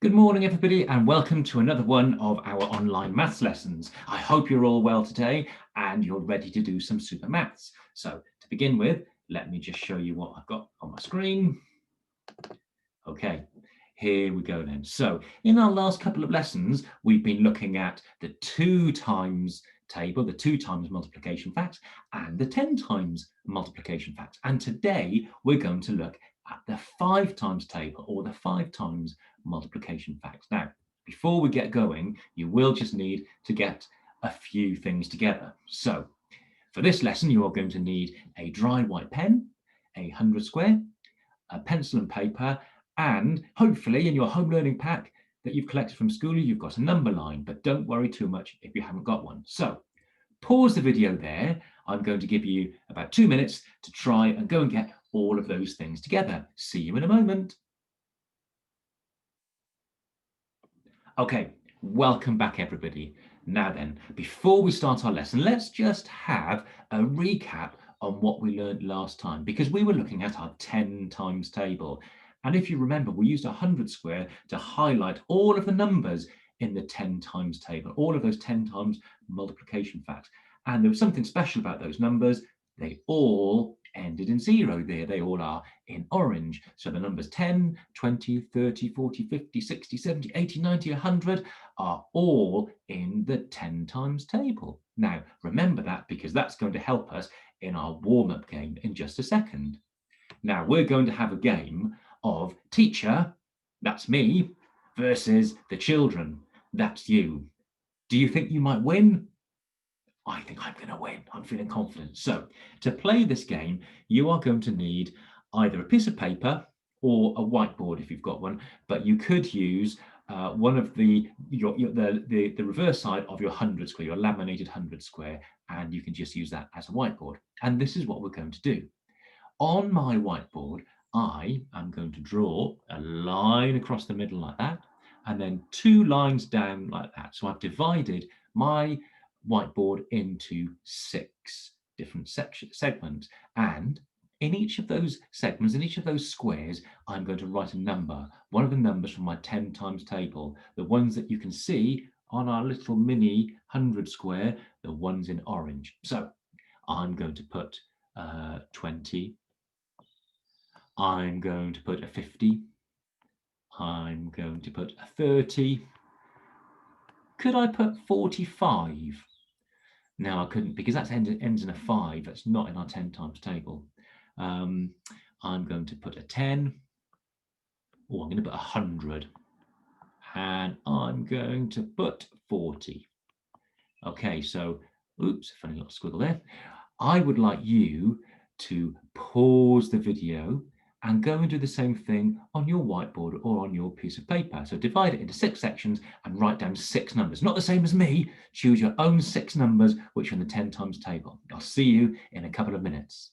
Good morning, everybody, and welcome to another one of our online maths lessons. I hope you're all well today and you're ready to do some super maths. So to begin with, let me just show you what I've got on my screen. Okay, here we go then. So in our last couple of lessons, we've been looking at the 2 times table, the 2 times multiplication facts, and the 10 times multiplication facts. And today we're going to look at the 5 times table, or the 5 times multiplication facts. Now, before we get going, you will just need to get a few things together. So for this lesson, you are going to need a dry white pen, a 100 square, a pencil and paper, and hopefully in your home learning pack that you've collected from school, you've got a number line, but don't worry too much if you haven't got one. So pause the video there. I'm going to give you about 2 minutes to try and go and get all of those things together. See you in a moment. Okay, welcome back everybody. Now then, before we start our lesson, let's just have a recap on what we learned last time, because we were looking at our 10 times table. And if you remember, we used 100 square to highlight all of the numbers in the 10 times table, all of those 10 times multiplication facts. And there was something special about those numbers. They all ended in 0 there. They all are in orange. So the numbers 10, 20, 30, 40, 50, 60, 70, 80, 90, 100 are all in the 10 times table. Now, remember that because that's going to help us in our warm-up game in just a second. Now, we're going to have a game of teacher, that's me, versus the children, that's you. Do you think you might win? I think I'm going to win. I'm feeling confident. So to play this game, you are going to need either a piece of paper or a whiteboard if you've got one, but you could use one of the reverse side of your 100 square, your laminated 100 square, and you can just use that as a whiteboard. And this is what we're going to do. On my whiteboard, I am going to draw a line across the middle like that, and then 2 lines down like that. So I've divided my whiteboard into 6 different segments, and in each of those segments, in each of those squares, I'm going to write a number, one of the numbers from my 10 times table, the ones that you can see on our little mini 100 square, the ones in orange. So I'm going to put 20, I'm going to put a 50, I'm going to put a 30. Could I put 45? No, I couldn't, because that ends in a 5. That's not in our 10 times table. I'm going to put a 10, or I'm going to put 100, and I'm going to put 40. Okay, so, oops, funny little squiggle there. I would like you to pause the video and go and do the same thing on your whiteboard or on your piece of paper. So divide it into 6 sections and write down 6 numbers. Not the same as me. Choose your own 6 numbers, which are in the 10 times table. I'll see you in a couple of minutes.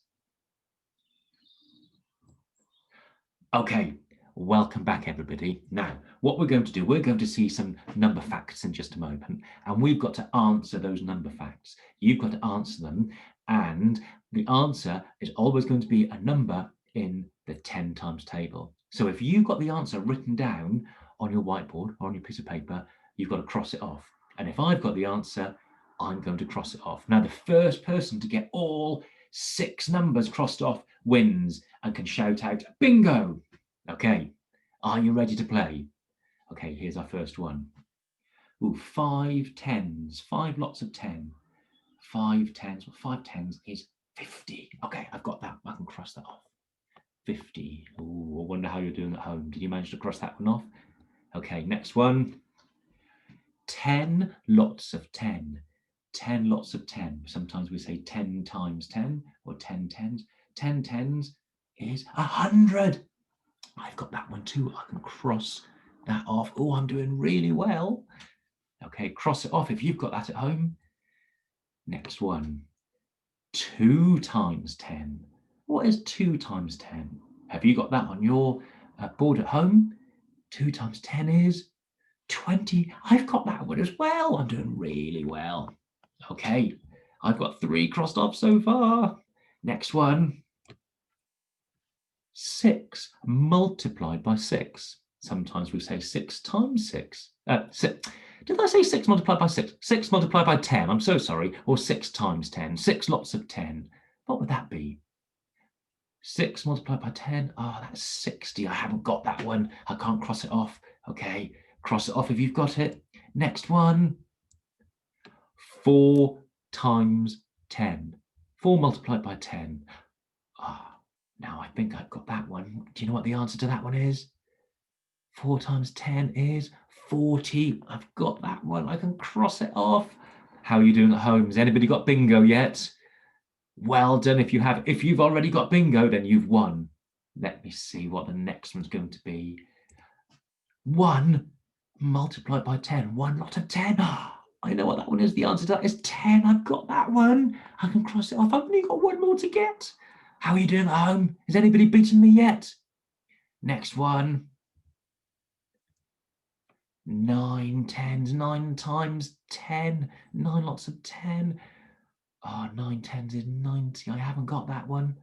Okay, welcome back, everybody. Now, what we're going to do, we're going to see some number facts in just a moment, and we've got to answer those number facts. You've got to answer them, and the answer is always going to be a number in the 10 times table. So if you've got the answer written down on your whiteboard or on your piece of paper, you've got to cross it off. And if I've got the answer, I'm going to cross it off. Now, the first person to get all 6 numbers crossed off wins and can shout out, bingo! Okay, are you ready to play? Okay, here's our first one. Ooh, 5 10s, 5 lots of 10. 5 10s, well, 5 10s is 50. Okay, I've got that. I can cross that off. 50. Ooh, I wonder how you're doing at home. Did you manage to cross that one off? Okay, next one. 10 lots of 10. 10 lots of 10. Sometimes we say 10 times 10 or 10 10s. 10 10s is 100. I've got that one too. I can cross that off. Oh, I'm doing really well. Okay, cross it off if you've got that at home. Next one. 2 times 10. What is 2 times 10? Have you got that on your board at home? 2 times 10 is 20. I've got that one as well. I'm doing really well. Okay, I've got 3 crossed off so far. Next one. 6 multiplied by 6. Sometimes we say 6 times 6. Did I say 6 multiplied by 6? 6 multiplied by 10, I'm so sorry. Or 6 times 10, 6 lots of 10. What would that be? 6 multiplied by 10, that's 60. I haven't got that one. I can't cross it off. Okay, cross it off if you've got it. Next one, 4 times 10. 4 multiplied by 10. Now I think I've got that one. Do you know what the answer to that one is? 4 times 10 is 40. I've got that one. I can cross it off. How are you doing at home? Has anybody got bingo yet? Well done. If you've already got bingo, then you've won. Let me see what the next one's going to be. 1 multiplied by 10. 1 lot of 10. I know what that one is. The answer to that is 10. I've got that one. I can cross it off. I've only got one more to get. How are you doing at home? Has anybody beaten me yet? Next one. 9 tens. 9 times 10. 9 lots of 10. 9 tens is 90. I haven't got that one.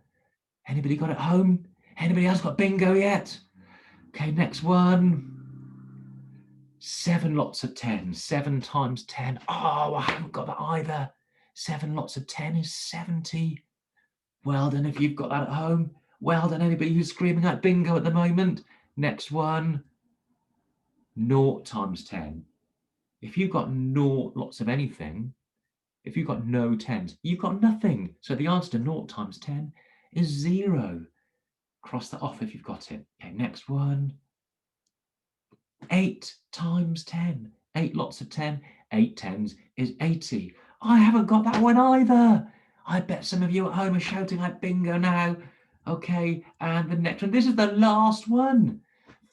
Anybody got it home? Anybody else got bingo yet? Okay, next one. 7 lots of 10. 7 times 10. I haven't got that either. 7 lots of 10 is 70. Well done if you've got that at home. Well done anybody who's screaming out bingo at the moment. Next one. 0 times 10. If you've got 0 lots of anything, if you've got no tens, you've got nothing. So the answer to 0 times 10 is 0. Cross that off if you've got it. Okay, next one. 8 times 10. 8 lots of 10. 8 tens is 80. I haven't got that one either. I bet some of you at home are shouting like bingo now. Okay, and the next one. This is the last one.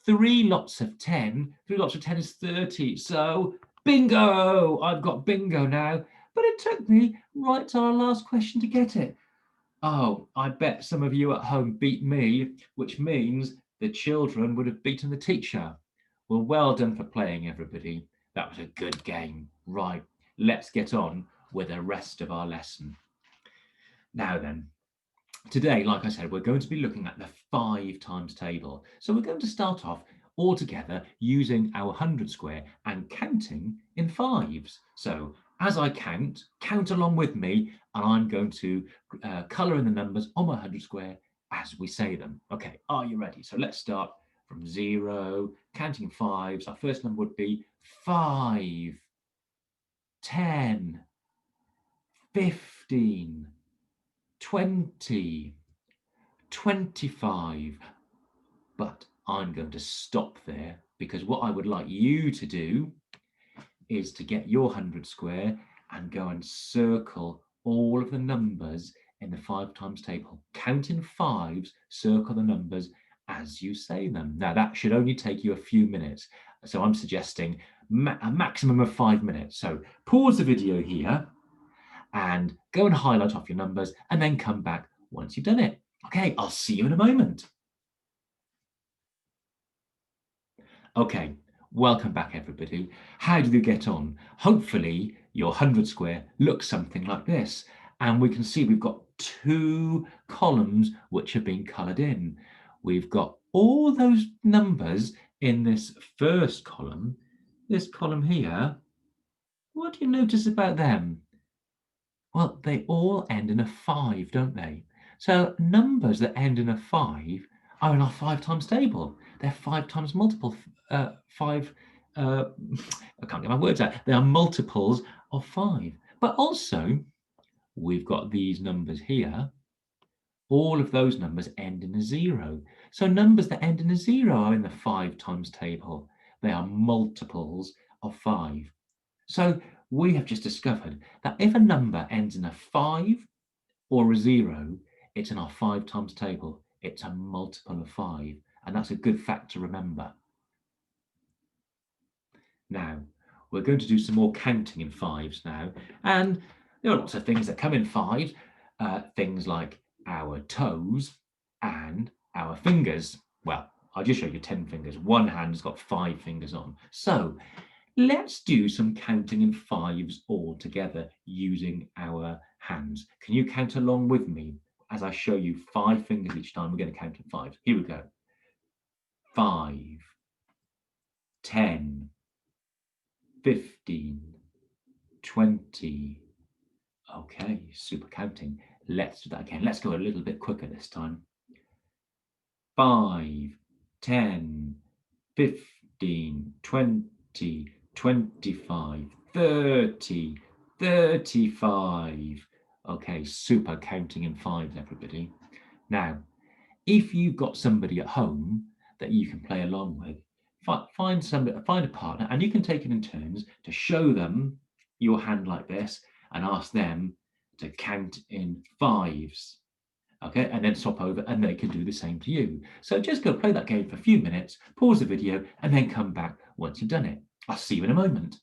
3 lots of 10. 3 lots of 10 is 30. So bingo! I've got bingo now. But it took me right to our last question to get it. I bet some of you at home beat me, which means the children would have beaten the teacher. Well done for playing, everybody. That was a good game. Right, let's get on with the rest of our lesson. Now then, today, like I said, we're going to be looking at the 5 times table. So we're going to start off all together using our 100 square and counting in 5s. So as I count along with me, and I'm going to colour in the numbers on my 100 square as we say them. Okay, are you ready? So let's start from 0, counting in 5s. Our first number would be 5, 10, 15, 20, 25. But I'm going to stop there because what I would like you to do is to get your 100 square and go and circle all of the numbers in the 5 times table. Count in 5s, circle the numbers as you say them. Now that should only take you a few minutes. So I'm suggesting a maximum of 5 minutes. So pause the video here and go and highlight off your numbers and then come back once you've done it. Okay, I'll see you in a moment. Okay, welcome back everybody. How did you get on? Hopefully your 100 square looks something like this. And we can see we've got 2 columns which have been coloured in. We've got all those numbers in this first column. This column here, what do you notice about them? Well, they all end in a 5, don't they? So numbers that end in a 5 are in our 5 times table. They're 5 times multiple, 5, I can't get my words out. They are multiples of 5. But also, we've got these numbers here. All of those numbers end in a 0. So numbers that end in a 0 are in the 5 times table. They are multiples of 5. So we have just discovered that if a number ends in a 5 or a 0, it's in our 5 times table. It's a multiple of 5. And that's a good fact to remember. Now, we're going to do some more counting in 5s now. And there are lots of things that come in 5, things like our toes and our fingers. Well, I'll just show you 10 fingers. One hand's got 5 fingers on. So let's do some counting in 5s all together using our hands. Can you count along with me as I show you 5 fingers each time? We're going to count in 5s. Here we go. 5, 10, 15, 20. Okay, super counting. Let's do that again. Let's go a little bit quicker this time. 5, 10, 15, 20, 25, 30, 35. Okay, super counting in fives, everybody. Now, if you've got somebody at home that you can play along with, find a partner, and you can take it in turns to show them your hand like this and ask them to count in fives. Okay, and then swap over and they can do the same to you. So just go play that game for a few minutes, pause the video, and then come back once you've done it. I'll see you in a moment.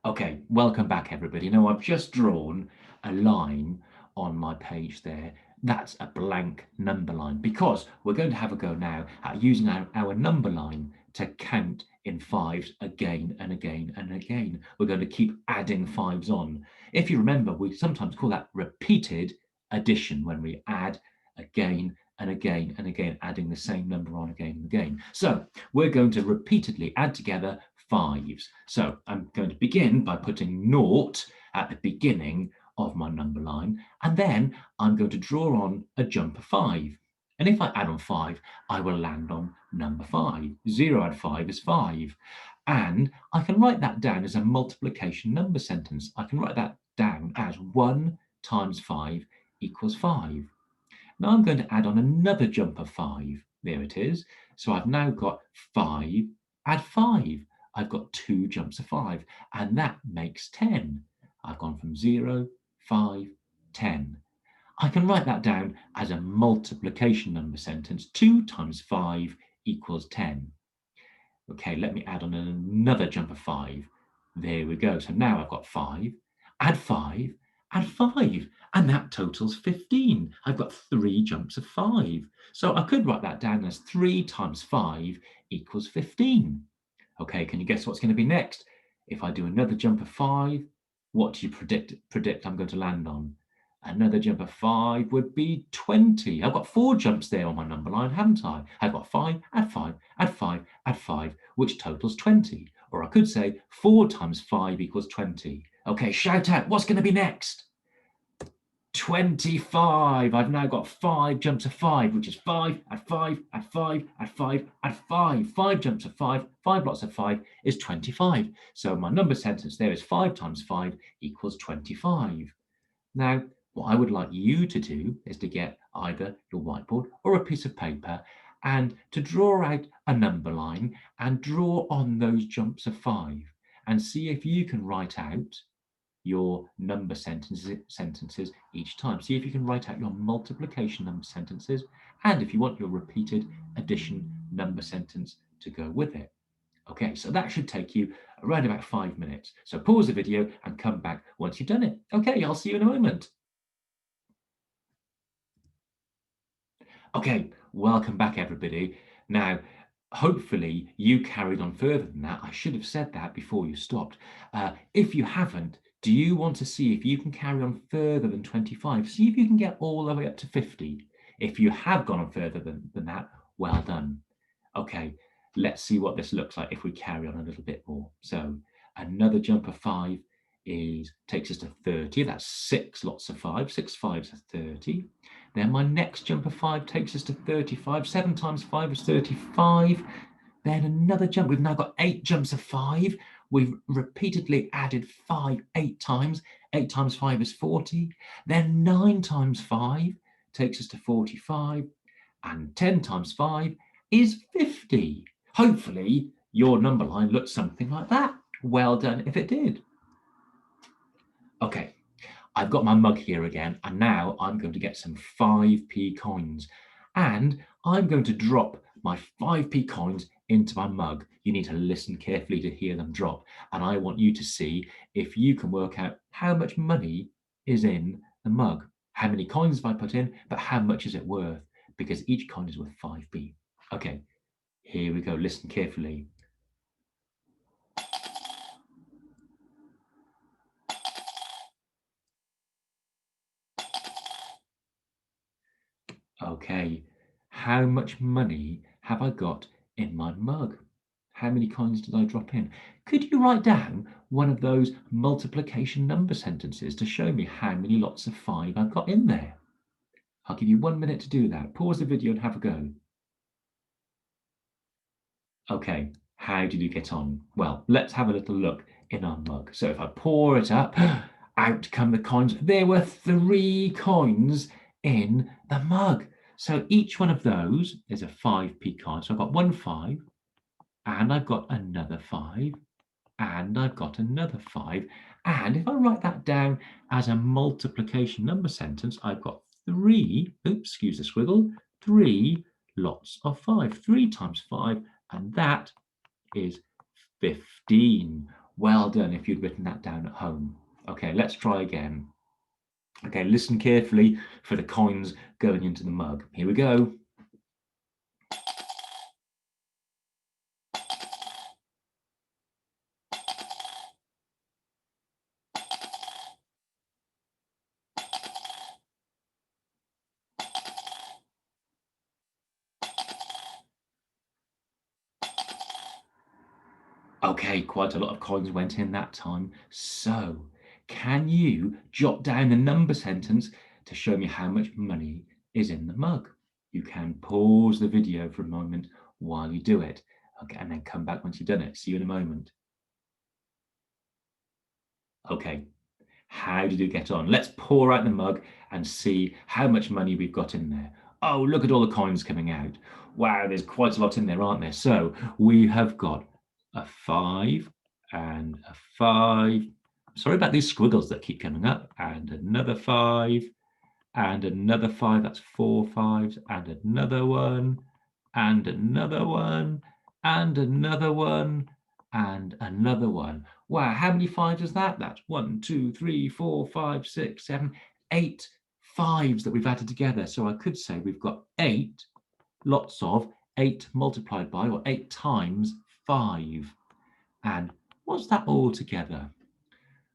Okay, welcome back, everybody. Now, I've just drawn a line on my page there. That's a blank number line because we're going to have a go now at using our number line to count in fives again and again and again. We're going to keep adding fives on. If you remember, we sometimes call that repeated addition when we add again and again and again, adding the same number on again and again. So we're going to repeatedly add together fives. So I'm going to begin by putting naught at the beginning of my number line, and then I'm going to draw on a jumper 5. And if I add on 5, I will land on number 5. 0 add 5 is 5. And I can write that down as a multiplication number sentence. I can write that down as 1 times 5 equals 5. Now I'm going to add on another jumper 5. There it is. So I've now got 5, add 5. I've got 2 jumps of 5, and that makes 10. I've gone from 0, 5, 10. I can write that down as a multiplication number sentence. 2 times 5 equals 10. Okay, let me add on another jump of 5. There we go. So now I've got 5, add 5, add 5, and that totals 15. I've got 3 jumps of 5. So I could write that down as 3 times 5 equals 15. Okay, can you guess what's going to be next? If I do another jump of 5, what do you predict I'm going to land on? Another jump of 5 would be 20. I've got 4 jumps there on my number line, haven't I? I've got 5, add 5, add 5, add 5, which totals 20. Or I could say 4 times 5 equals 20. Okay, shout out, what's going to be next? 25. I've now got 5 jumps of 5, which is 5, add 5, add 5, add 5, add 5. 5 jumps of 5, 5 lots of 5 is 25. So my number sentence there is 5 times 5 equals 25. Now, what I would like you to do is to get either your whiteboard or a piece of paper and to draw out a number line and draw on those jumps of 5 and see if you can write out your number sentences each time. See if you can write out your multiplication number sentences, and if you want your repeated addition number sentence to go with it. Okay, so that should take you around about 5 minutes. So pause the video and come back once you've done it. Okay, I'll see you in a moment. Okay, welcome back, everybody. Now, hopefully you carried on further than that. I should have said that before you stopped. If you haven't, do you want to see if you can carry on further than 25? See if you can get all the way up to 50. If you have gone on further than that, well done. Okay, let's see what this looks like if we carry on a little bit more. So another jump of 5 takes us to 30. That's 6 lots of 5. 6 5s are 30. Then my next jump of 5 takes us to 35. 7 times 5 is 35. Then another jump. We've now got 8 jumps of 5. We've repeatedly added 5 8 times. 8 times 5 is 40. Then 9 times 5 takes us to 45. And 10 times 5 is 50. Hopefully your number line looks something like that. Well done if it did. Okay, I've got my mug here again, and now I'm going to get some 5p coins. And I'm going to drop my 5p coins into my mug. You need to listen carefully to hear them drop. And I want you to see if you can work out how much money is in the mug. How many coins have I put in, but how much is it worth? Because each coin is worth 5p. Okay, here we go. Listen carefully. Okay, how much money have I got in my mug? How many coins did I drop in? Could you write down one of those multiplication number sentences to show me how many lots of 5 I've got in there? I'll give you 1 minute to do that. Pause the video and have a go. Okay, how did you get on? Well, let's have a little look in our mug. So if I pour it up, out come the coins. There were 3 coins in the mug. So each one of those is a 5p coin. So I've got 1 5, and I've got another 5, and I've got another 5. And if I write that down as a multiplication number sentence, I've got 3, oops, excuse the squiggle, 3 lots of 5. 3 times 5, and that is 15. Well done if you'd written that down at home. Okay, let's try again. Okay, listen carefully for the coins going into the mug. Here we go. Okay, quite a lot of coins went in that time. So, can you jot down the number sentence to show me how much money is in the mug? You can pause the video for a moment while you do it. Okay, and then come back once you've done it. See you in a moment. Okay, how did you get on? Let's pour out the mug and see how much money we've got in there. Oh, look at all the coins coming out. Wow, there's quite a lot in there, aren't there? So we have got a 5 and a 5. Sorry about these squiggles that keep coming up. And another 5 and another 5. That's 4 5s and another one and another one and another one and another one. Wow, how many 5s is that? That's 1, 2, 3, 4, 5, 6, 7, 8 5s that we've added together. So I could say we've got 8 lots of 8 multiplied by, or 8 times 5. And what's that all together?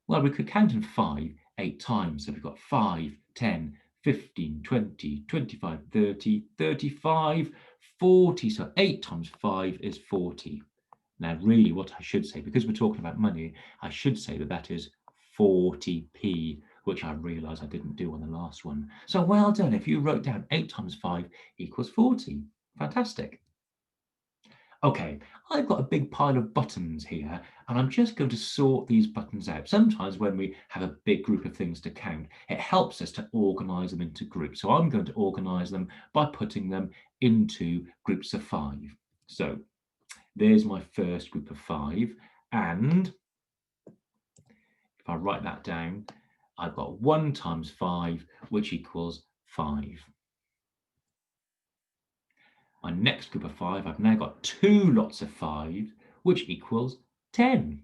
Well, we could count in 5 8 times. So we've got 5, 10, 15, 20, 25, 30, 35, 40. So 8 times 5 is 40. Now, really what I should say, because we're talking about money, I should say that that is 40p, which I realise I didn't do on the last one. So well done if you wrote down 8 times 5 equals 40. Fantastic. Okay, I've got a big pile of buttons here, and I'm just going to sort these buttons out. Sometimes when we have a big group of things to count, it helps us to organise them into groups. So I'm going to organise them by putting them into groups of 5. So there's my first group of 5, and if I write that down, I've got 1 times 5, which equals 5. My next group of 5, I've now got 2 lots of 5, which equals 10.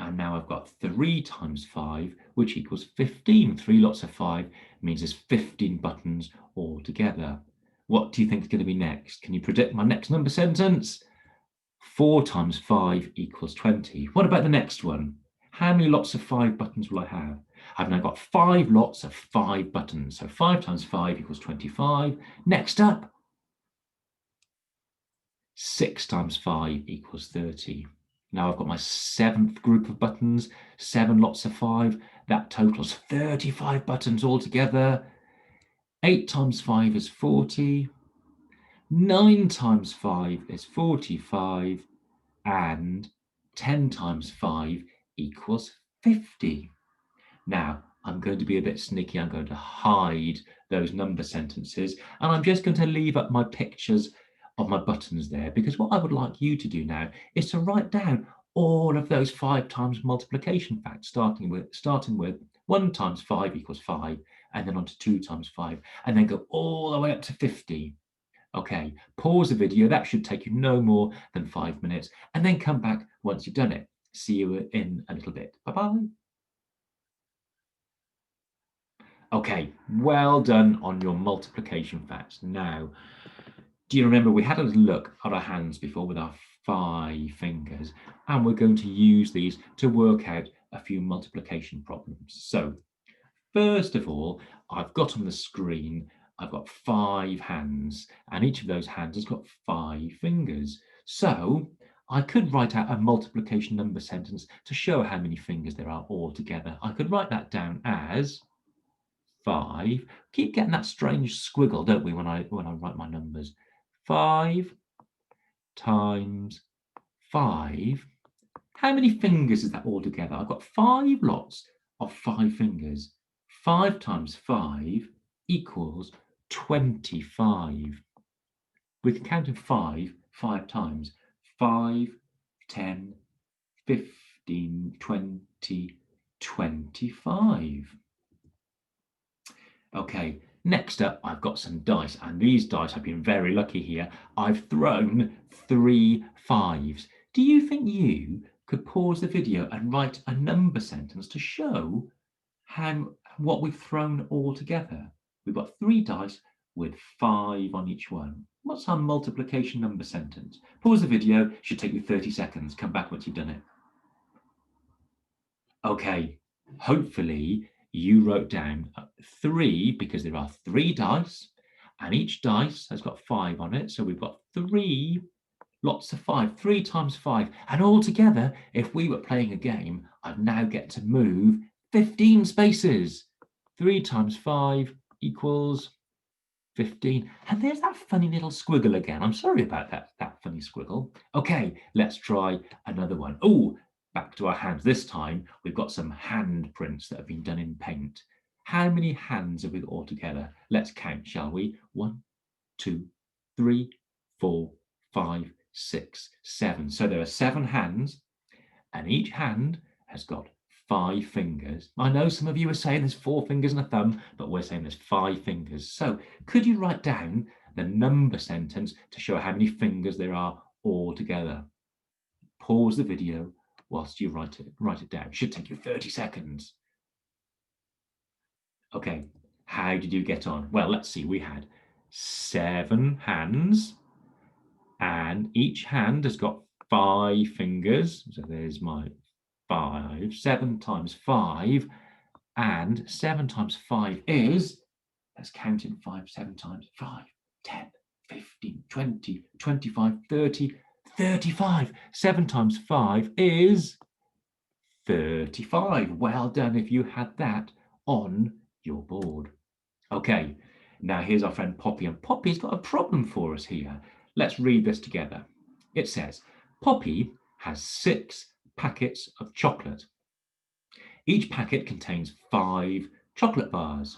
And now I've got 3 times 5, which equals 15. 3 lots of 5 means there's 15 buttons altogether. What do you think is going to be next? Can you predict my next number sentence? 4 times 5 equals 20. What about the next one? How many lots of 5 buttons will I have? I've now got 5 lots of 5 buttons. So 5 times 5 equals 25. Next up, 6 times 5 equals 30. Now I've got my 7th group of buttons, 7 lots of 5. That totals 35 buttons altogether. 8 times 5 is 40. 9 times 5 is 45. And 10 times 5 equals 50. Now, I'm going to be a bit sneaky. I'm going to hide those number sentences, and I'm just going to leave up my pictures of my buttons there, because what I would like you to do now is to write down all of those 5 times multiplication facts, starting with 1 times 5 equals 5, and then on to 2 times 5, and then go all the way up to 50. Okay, pause the video. That should take you no more than 5 minutes, and then come back once you've done it. See you in a little bit. Bye-bye. Okay, well done on your multiplication facts. Now, do you remember we had a little look at our hands before with our 5 fingers, and we're going to use these to work out a few multiplication problems. So First of all, I've got on the screen, I've got 5 hands, and each of those hands has got 5 fingers. So I could write out a multiplication number sentence to show how many fingers there are altogether. I could write that down as 5. Keep getting that strange squiggle, don't we, when I write my numbers? 5 times 5. How many fingers is that altogether? I've got 5 lots of 5 fingers. 5 times 5 equals 25. We can count in 5 times. 5, 10, 15, 20, 25. Okay, next up, I've got some dice, and these dice, I've been very lucky here. I've thrown 3 5s. Do you think you could pause the video and write a number sentence to show what we've thrown all together? We've got 3 dice with 5 on each one. What's our multiplication number sentence? Pause the video, should take you 30 seconds. Come back once you've done it. Okay, hopefully you wrote down 3 because there are 3 dice and each dice has got 5 on it. So we've got 3 lots of 5, 3 times 5. And altogether, if we were playing a game, I'd now get to move 15 spaces. 3 times 5 equals 15. And there's that funny little squiggle again. I'm sorry about that funny squiggle. Okay, let's try another one. Oh, back to our hands. This time, we've got some handprints that have been done in paint. How many hands have we got altogether? Let's count, shall we? 1, 2, 3, 4, 5, 6, 7. So there are 7 hands, and each hand has got 5 fingers. I know some of you are saying there's 4 fingers and a thumb, but we're saying there's 5 fingers. So could you write down the number sentence to show how many fingers there are all together? Pause the video whilst you write it down. It should take you 30 seconds. Okay, how did you get on? Well, let's see. We had 7 hands, and each hand has got 5 fingers. So there's my 5. 7 times 5, and 7 times 5 is, let's count in 5, 7 times 5, 10, 15, 20, 25, 30, 35. 7 times 5 is 35. Well done if you had that on your board. Okay, now here's our friend Poppy, and Poppy's got a problem for us here. Let's read this together. It says, Poppy has 6 packets of chocolate. Each packet contains 5 chocolate bars.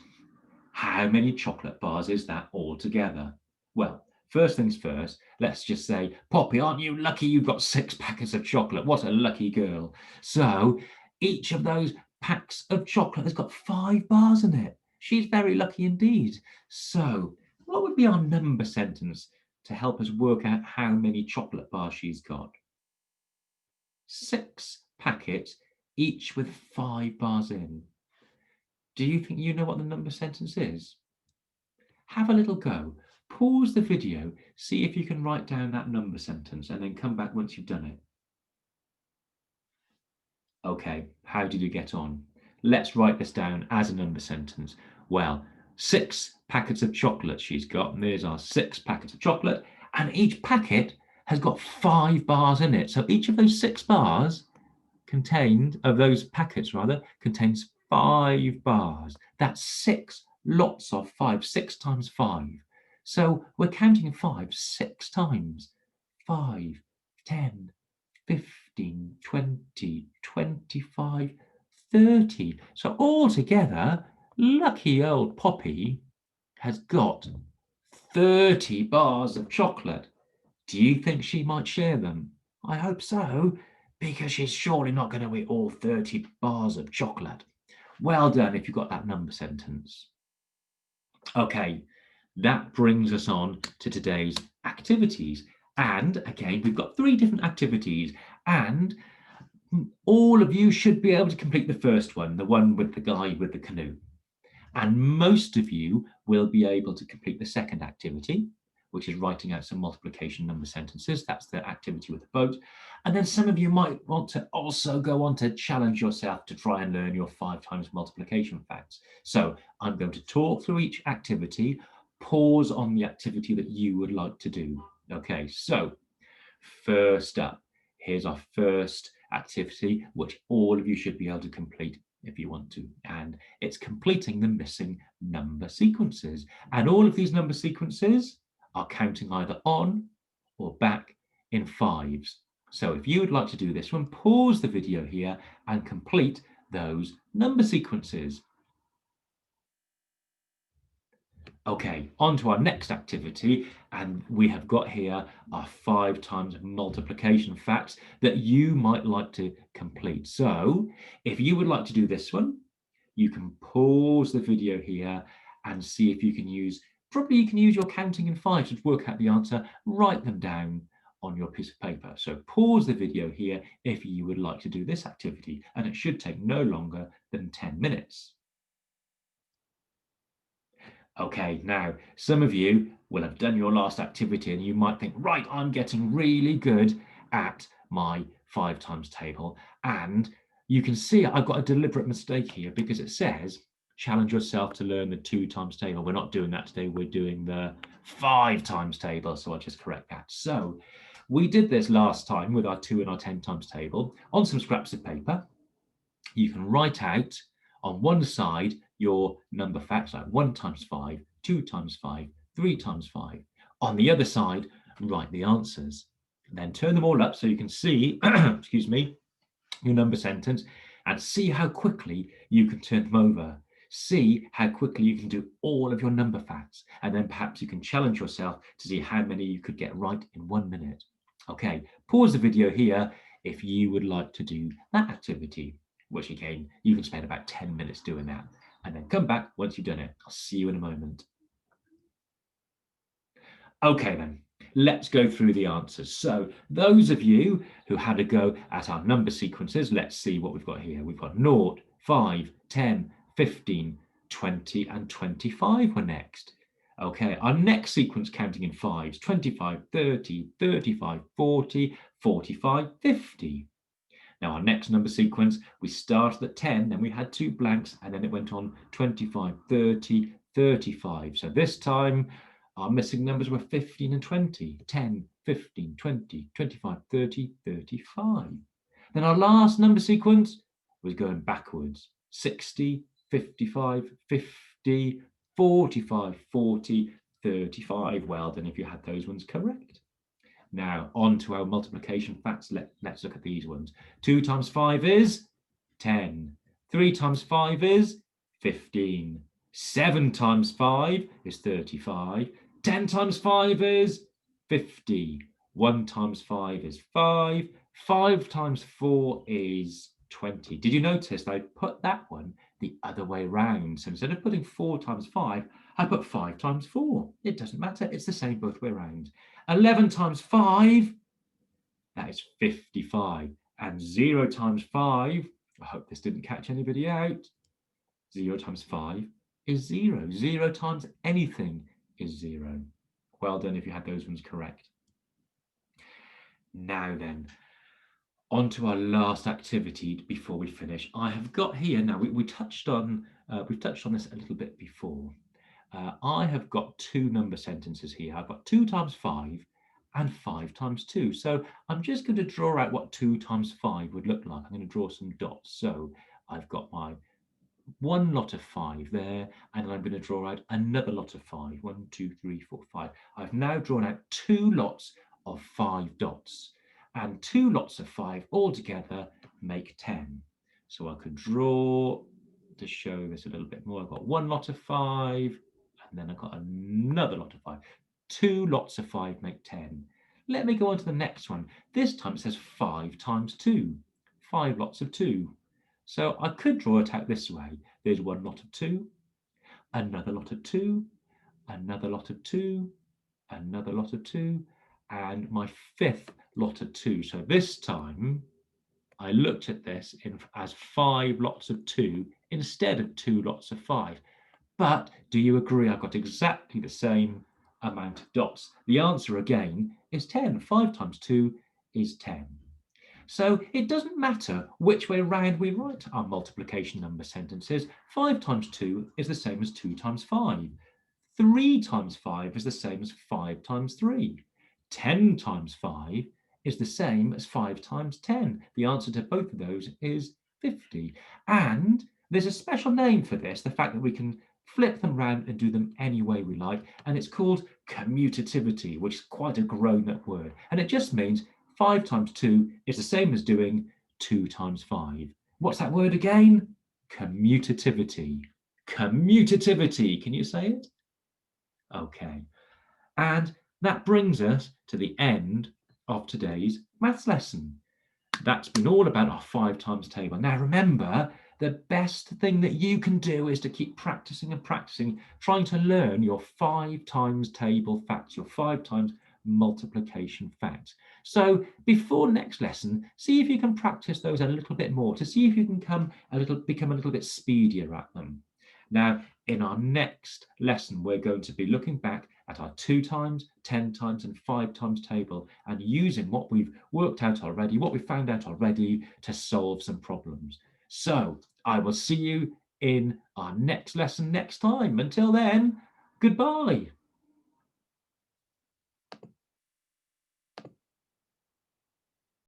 How many chocolate bars is that altogether? Well, first things first, let's just say, Poppy, aren't you lucky you've got 6 packets of chocolate? What a lucky girl. So each of those packs of chocolate has got 5 bars in it. She's very lucky indeed. So what would be our number sentence to help us work out how many chocolate bars she's got? 6 packets, each with 5 bars in. Do you think you know what the number sentence is? Have a little go. Pause the video, see if you can write down that number sentence, and then come back once you've done it. Okay, how did you get on? Let's write this down as a number sentence. Well, 6 packets of chocolate she's got, and there's our 6 packets of chocolate, and each packet has got 5 bars in it. So each of those 6 bars contains 5 bars. That's 6 lots of 5, 6 times 5. So we're counting 5 6 times. 5, 10, 15, 20, 25, 30. So altogether, lucky old Poppy has got 30 bars of chocolate. Do you think she might share them? I hope so, because she's surely not going to eat all 30 bars of chocolate. Well done if you got that number sentence. Okay, that brings us on to today's activities. And again, we've got 3 different activities, and all of you should be able to complete the first one, the one with the guy with the canoe. And most of you will be able to complete the second activity, which is writing out some multiplication number sentences. That's the activity with the boat. And then some of you might want to also go on to challenge yourself to try and learn your 5 times multiplication facts. So I'm going to talk through each activity, pause on the activity that you would like to do. Okay, so first up, here's our first activity, which all of you should be able to complete if you want to, and it's completing the missing number sequences. And all of these number sequences are counting either on or back in fives. So if you would like to do this one, pause the video here and complete those number sequences. Okay, on to our next activity, and we have got here our 5 times multiplication facts that you might like to complete. So if you would like to do this one, you can pause the video here and see if you can use, probably you can use your counting in fives to work out the answer, write them down on your piece of paper. So pause the video here if you would like to do this activity, and it should take no longer than 10 minutes. Okay, now some of you will have done your last activity and you might think, right, I'm getting really good at my 5 times table. And you can see I've got a deliberate mistake here because it says challenge yourself to learn the 2 times table. We're not doing that today. We're doing the 5 times table. So I'll just correct that. So we did this last time with our 2 and our 10 times table on some scraps of paper. You can write out on one side your number facts like 1 times 5, 2 times 5, 3 times 5. On the other side, write the answers. Then turn them all up so you can see, excuse me, your number sentence and see how quickly you can turn them over. See how quickly you can do all of your number facts. And then perhaps you can challenge yourself to see how many you could get right in 1 minute. Okay, pause the video here if you would like to do that activity, which again, you can spend about 10 minutes doing that. And then come back once you've done it. I'll see you in a moment. Okay then, let's go through the answers. So those of you who had a go at our number sequences, let's see what we've got here. We've got 0, 5, 10, 15, 20, and 25 were next. Okay, our next sequence counting in fives, 25, 30, 35, 40, 45, 50. Now our next number sequence, we started at 10, then we had 2 blanks, and then it went on 25, 30, 35. So this time our missing numbers were 15 and 20, 10, 15, 20, 25, 30, 35. Then our last number sequence was going backwards, 60, 55, 50, 45, 40, 35. Well done if you had those ones correct. Now, on to our multiplication facts. Let's look at these ones. 2 times 5 is 10. 3 times 5 is 15. 7 times 5 is 35. 10 times 5 is 50. 1 times 5 is 5. 5 times 4 is 20. Did you notice I put that one the other way around? So instead of putting 4 times 5, I put 5 times 4. It doesn't matter. It's the same both way around. 11 times 5, that is 55. And 0 times 5, I hope this didn't catch anybody out. 0 times 5 is 0. 0 times anything is 0. Well done if you had those ones correct. Now then, on to our last activity before we finish. I have got here, now we've touched on this a little bit before. I have got 2 number sentences here. I've got 2 times 5 and 5 times 2. So I'm just going to draw out what 2 times 5 would look like. I'm going to draw some dots. So I've got my one lot of 5 there, and I'm going to draw out another lot of 5. 1, 2, 3, 4, 5. I've now drawn out 2 lots of 5 dots, and 2 lots of 5 altogether make 10. So I could draw to show this a little bit more. I've got 1 lot of 5, and then I've got another lot of 5. 2 lots of 5 make 10. Let me go on to the next one. This time it says 5 times 2. 5 lots of 2. So I could draw it out this way. There's 1 lot of 2, another lot of 2, another lot of 2, another lot of 2, and my 5th lot of 2. So this time I looked at this as 5 lots of 2 instead of 2 lots of 5. But do you agree I've got exactly the same amount of dots. The answer again is 10. 5 times 2 is 10. So it doesn't matter which way round we write our multiplication number sentences. 5 times 2 is the same as 2 times 5. 3 times 5 is the same as 5 times 3. 10 times 5 is the same as 5 times 10. The answer to both of those is 50. And there's a special name for this, the fact that we can flip them round and do them any way we like, and it's called commutativity, which is quite a grown-up word. And it just means 5 times 2 is the same as doing 2 times 5. What's that word again? Commutativity. Commutativity. Can you say it? Okay. And that brings us to the end of today's maths lesson. That's been all about our 5 times table. Now remember, the best thing that you can do is to keep practicing and practicing, trying to learn your 5 times table facts, your 5 times multiplication facts. So before next lesson, see if you can practice those a little bit more to see if you can become a little bit speedier at them. Now, in our next lesson, we're going to be looking back at our 2 times, 10 times, and 5 times table and using what we've worked out already, what we've found out already to solve some problems. So I will see you in our next lesson next time. Until then, goodbye.